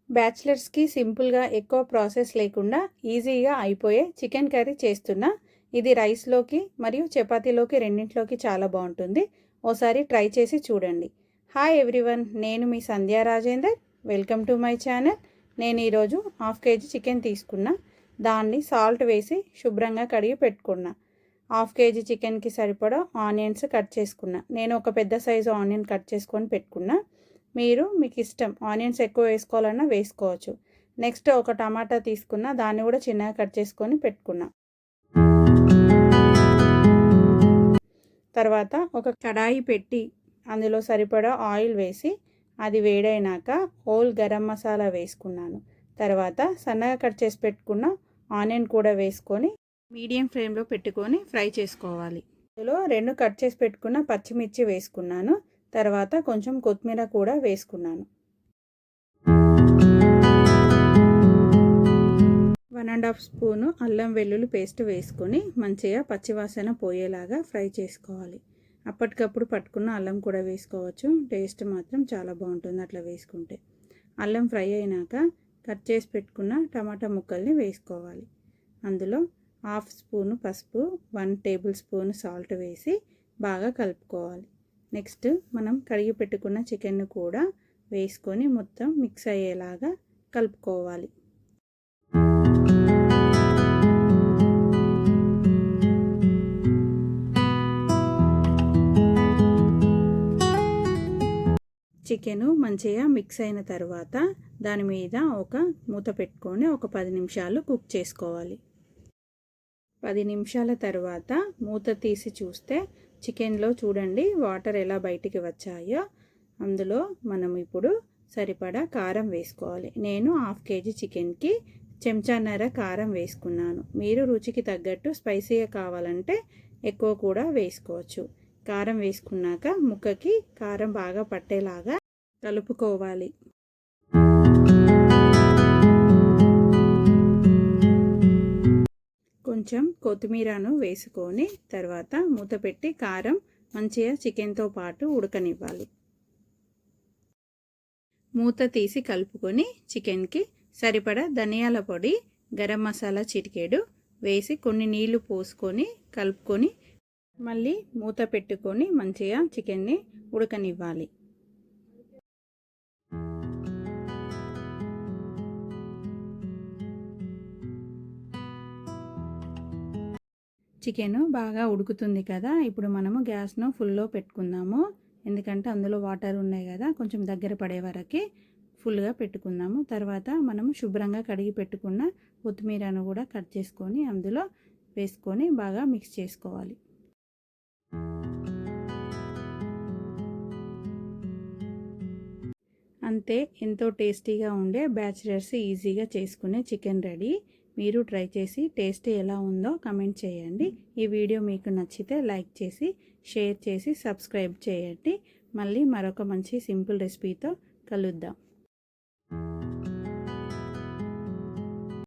బ్యాచిలర్స్కి సింపుల్గా ఎక్కువ ప్రాసెస్ లేకుండా ఈజీగా అయిపోయే చికెన్ కర్రీ చేస్తున్నా. ఇది రైస్లోకి మరియు చపాతీలోకి రెండింటిలోకి చాలా బాగుంటుంది. ఓసారి ట్రై చేసి చూడండి. హాయ్ ఎవ్రీవన్, నేను మీ Sandhya Rajender. Welcome to my channel. నేను ఈరోజు 1/2 kg చికెన్ తీసుకున్నా. దాన్ని సాల్ట్ వేసి శుభ్రంగా కడిగి పెట్టుకున్నా. 1/2 kg చికెన్కి సరిపడా ఆనియన్స్ కట్ చేసుకున్నా. నేను ఒక పెద్ద సైజు ఆనియన్ కట్ చేసుకొని పెట్టుకున్నా. మీకు ఇష్టం ఆనియన్స్ ఎక్కువ వేసుకోవాలన్నా వేసుకోవచ్చు. నెక్స్ట్ ఒక టమాటా తీసుకున్నా, దాన్ని కూడా చిన్నగా కట్ చేసుకొని పెట్టుకున్నా. తర్వాత ఒక కడాయి పెట్టి అందులో సరిపడా ఆయిల్ వేసి అది వేడైనాక హోల్ గరం మసాలా వేసుకున్నాను. తర్వాత సన్నగా కట్ చేసి పెట్టుకున్న ఆనియన్ కూడా వేసుకొని మీడియం ఫ్లేమ్లో పెట్టుకొని ఫ్రై చేసుకోవాలి. అందులో 2 కట్ చేసి పెట్టుకున్న పచ్చిమిర్చి వేసుకున్నాను. తర్వాత కొంచెం కొత్తిమీర కూడా వేసుకున్నాను. 1½ స్పూను అల్లం వెల్లుల్లి పేస్ట్ వేసుకొని మంచిగా పచ్చివాసన పోయేలాగా ఫ్రై చేసుకోవాలి. అప్పటికప్పుడు పట్టుకున్న అల్లం కూడా వేసుకోవచ్చు. టేస్ట్ మాత్రం చాలా బాగుంటుంది అట్లా వేసుకుంటే. అల్లం ఫ్రై అయినాక కట్ చేసి పెట్టుకున్న టమాటా ముక్కల్ని వేసుకోవాలి. అందులో 1/2 స్పూను పసుపు, 1 టేబుల్ స్పూన్ సాల్ట్ వేసి బాగా కలుపుకోవాలి. నెక్స్ట్ మనం కడిగి పెట్టుకున్న చికెన్ను కూడా వేసుకొని మొత్తం మిక్స్ అయ్యేలాగా కలుపుకోవాలి. చికెను మంచిగా మిక్స్ అయిన తర్వాత దాని మీద ఒక మూత పెట్టుకొని ఒక 10 నిమిషాలు కుక్ చేసుకోవాలి. 10 నిమిషాల తర్వాత మూత తీసి చూస్తే చికెన్లో చూడండి వాటర్ ఎలా బయటికి వచ్చాయో. అందులో మనం ఇప్పుడు సరిపడా కారం వేసుకోవాలి. నేను 1/2 kg చికెన్కి చెంచాన్నర కారం వేసుకున్నాను. మీరు రుచికి తగ్గట్టు స్పైసీగా కావాలంటే ఎక్కువ కూడా వేసుకోవచ్చు. కారం వేసుకున్నాక ముక్కకి కారం బాగా పట్టేలాగా కలుపుకోవాలి. కొంచెం కొత్తిమీరను వేసుకొని తర్వాత మూత పెట్టి కారం మంచిగా చికెన్తో పాటు ఉడకనివ్వాలి. మూత తీసి కలుపుకొని చికెన్కి సరిపడా ధనియాల పొడి, గరం మసాలా చిటికెడు వేసి కొన్ని నీళ్లు పోసుకొని కలుపుకొని మళ్ళీ మూత పెట్టుకొని మంచిగా చికెన్ని ఉడకనివ్వాలి. చికెన్ బాగా ఉడుకుతుంది కదా, ఇప్పుడు మనము గ్యాస్ను ఫుల్లో పెట్టుకుందాము. ఎందుకంటే అందులో వాటర్ ఉన్నాయి కదా, కొంచెం దగ్గర పడే వరకు ఫుల్గా పెట్టుకుందాము. తర్వాత మనము శుభ్రంగా కడిగి పెట్టుకున్న కొత్తిమీరను కూడా కట్ చేసుకొని అందులో వేసుకొని బాగా మిక్స్ చేసుకోవాలి. అంతే, ఎంతో టేస్టీగా ఉండే బ్యాచిలర్స్ ఈజీగా చేసుకునే చికెన్ రెడీ. మీరు ట్రై చేసి టేస్ట్ ఎలా ఉందో కమెంట్ చేయండి. ఈ వీడియో మీకు నచ్చితే లైక్ చేసి షేర్ చేసి సబ్స్క్రైబ్ చేయండి. మళ్ళీ మరొక మంచి సింపుల్ రెసిపీతో కలుద్దాం.